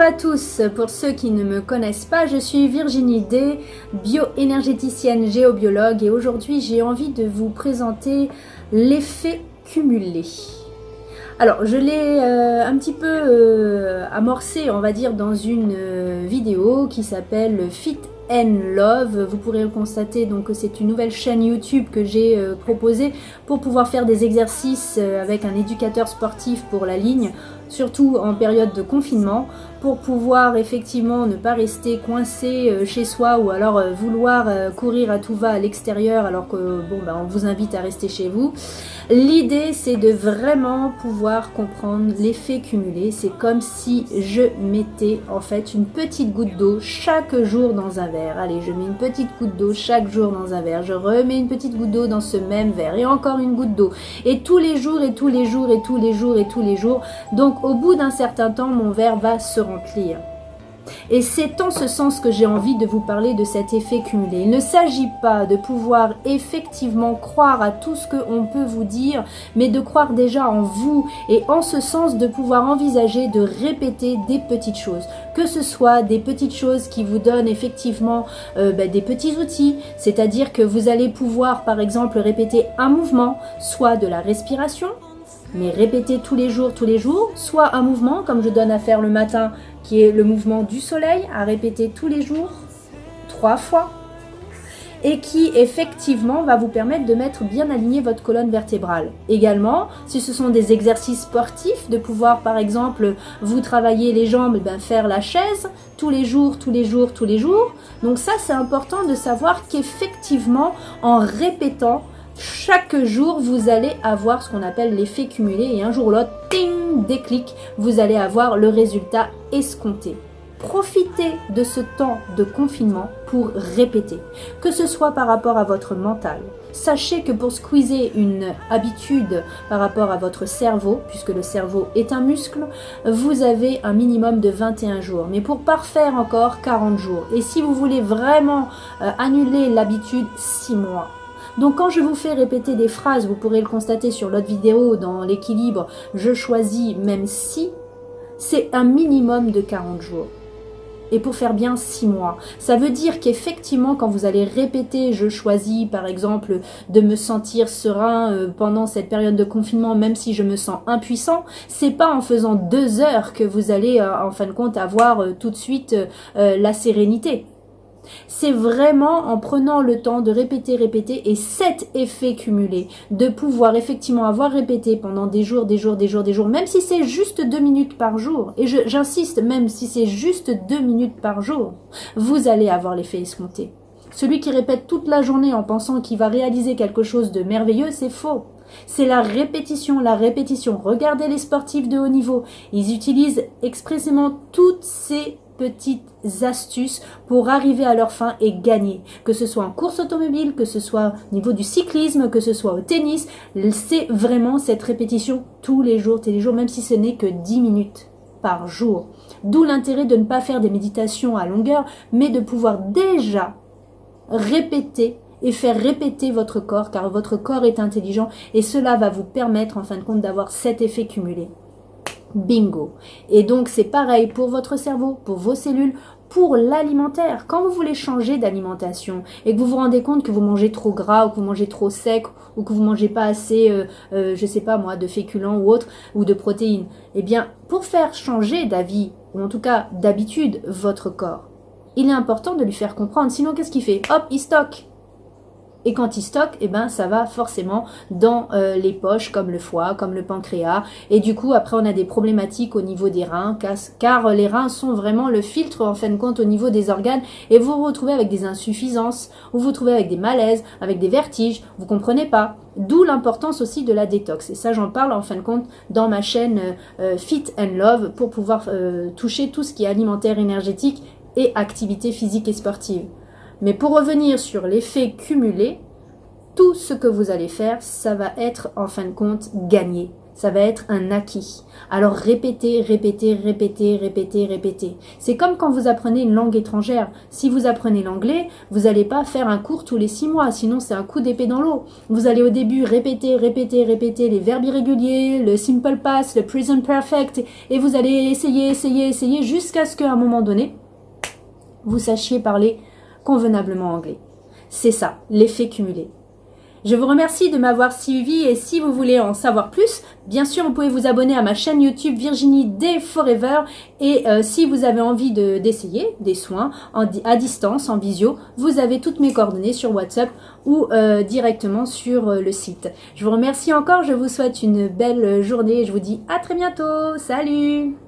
à tous, pour ceux qui ne me connaissent pas, je suis Virginie D, bioénergéticienne géobiologue et aujourd'hui j'ai envie de vous présenter l'effet cumulé. Alors je l'ai un petit peu amorcé on va dire dans une vidéo qui s'appelle Fit and Love. Vous pourrez le constater donc que c'est une nouvelle chaîne YouTube que j'ai proposée pour pouvoir faire des exercices avec un éducateur sportif pour la ligne, surtout en période de confinement, pour pouvoir effectivement ne pas rester coincé chez soi ou alors vouloir courir à tout va à l'extérieur alors que bon on vous invite à rester chez vous. L'idée c'est de vraiment pouvoir comprendre l'effet cumulé. C'est comme si je mettais en fait une petite goutte d'eau chaque jour dans un verre. Allez, je mets une petite goutte d'eau chaque jour dans un verre, je remets une petite goutte d'eau dans ce même verre et encore une goutte d'eau, et tous les jours et tous les jours et tous les jours et tous les jours. Donc au bout d'un certain temps mon verre va se remplir. Et c'est en ce sens que j'ai envie de vous parler de cet effet cumulé. Il ne s'agit pas de pouvoir effectivement croire à tout ce qu'on peut vous dire, mais de croire déjà en vous et en ce sens de pouvoir envisager de répéter des petites choses. Que ce soit des petites choses qui vous donnent effectivement des petits outils, c'est-à-dire que vous allez pouvoir par exemple répéter un mouvement, soit de la respiration, mais répéter tous les jours, soit un mouvement comme je donne à faire le matin, qui est le mouvement du soleil, à répéter tous les jours, 3 fois, et qui effectivement va vous permettre de mettre bien aligné votre colonne vertébrale. Également, si ce sont des exercices sportifs, de pouvoir par exemple vous travailler les jambes, faire la chaise tous les jours. Donc ça c'est important de savoir qu'effectivement en répétant chaque jour, vous allez avoir ce qu'on appelle l'effet cumulé et un jour ou l'autre, ting, déclic, vous allez avoir le résultat escompté. Profitez de ce temps de confinement pour répéter, que ce soit par rapport à votre mental. Sachez que pour squeezer une habitude par rapport à votre cerveau, puisque le cerveau est un muscle, vous avez un minimum de 21 jours. Mais pour parfaire encore, 40 jours. Et si vous voulez vraiment annuler l'habitude, 6 mois. Donc quand je vous fais répéter des phrases, vous pourrez le constater sur l'autre vidéo dans l'équilibre, je choisis même si, c'est un minimum de 40 jours. Et pour faire bien 6 mois. Ça veut dire qu'effectivement quand vous allez répéter, je choisis par exemple de me sentir serein pendant cette période de confinement, même si je me sens impuissant, c'est pas en faisant 2 heures que vous allez en fin de compte avoir tout de suite la sérénité. C'est vraiment en prenant le temps de répéter et cet effet cumulé, de pouvoir effectivement avoir répété pendant des jours, même si c'est juste 2 minutes par jour, et j'insiste, même si c'est juste 2 minutes par jour, vous allez avoir l'effet escompté. Celui qui répète toute la journée en pensant qu'il va réaliser quelque chose de merveilleux, c'est faux. C'est la répétition. Regardez les sportifs de haut niveau, ils utilisent expressément toutes ces petites astuces pour arriver à leur fin et gagner. Que ce soit en course automobile, que ce soit au niveau du cyclisme, que ce soit au tennis, c'est vraiment cette répétition tous les jours, même si ce n'est que 10 minutes par jour. D'où l'intérêt de ne pas faire des méditations à longueur, mais de pouvoir déjà répéter et faire répéter votre corps, car votre corps est intelligent et cela va vous permettre en fin de compte d'avoir cet effet cumulé. Bingo. Et donc c'est pareil pour votre cerveau, pour vos cellules, pour l'alimentaire. Quand vous voulez changer d'alimentation et que vous vous rendez compte que vous mangez trop gras ou que vous mangez trop sec ou que vous mangez pas assez, je sais pas moi, de féculents ou autre, ou de protéines, eh bien pour faire changer d'avis, ou en tout cas d'habitude, votre corps, il est important de lui faire comprendre. Sinon qu'est-ce qu'il fait? Hop, il stocke. Et quand il stocke, ça va forcément dans les poches, comme le foie, comme le pancréas. Et du coup, après, on a des problématiques au niveau des reins, car les reins sont vraiment le filtre, en fin de compte, au niveau des organes. Et vous vous retrouvez avec des insuffisances, vous vous retrouvez avec des malaises, avec des vertiges, vous comprenez pas. D'où l'importance aussi de la détox. Et ça, j'en parle, en fin de compte, dans ma chaîne Fit and Love, pour pouvoir toucher tout ce qui est alimentaire, énergétique et activité physique et sportive. Mais pour revenir sur l'effet cumulé, tout ce que vous allez faire, ça va être en fin de compte gagné. ça va être un acquis. Alors répétez, répétez, répétez, répétez, répétez. C'est comme quand vous apprenez une langue étrangère. Si vous apprenez l'anglais, vous n'allez pas faire un cours tous les 6 mois, sinon c'est un coup d'épée dans l'eau. Vous allez au début répéter, répéter, répéter les verbes irréguliers, le simple past, le present perfect, et vous allez essayer, essayer, essayer, jusqu'à ce qu'à un moment donné, vous sachiez parler convenablement anglais. C'est ça, l'effet cumulé. Je vous remercie de m'avoir suivi et si vous voulez en savoir plus, bien sûr vous pouvez vous abonner à ma chaîne YouTube Virginie Day Forever et si vous avez envie d'essayer des soins à distance, en visio, vous avez toutes mes coordonnées sur WhatsApp ou directement sur le site. Je vous remercie encore, je vous souhaite une belle journée et je vous dis à très bientôt. Salut!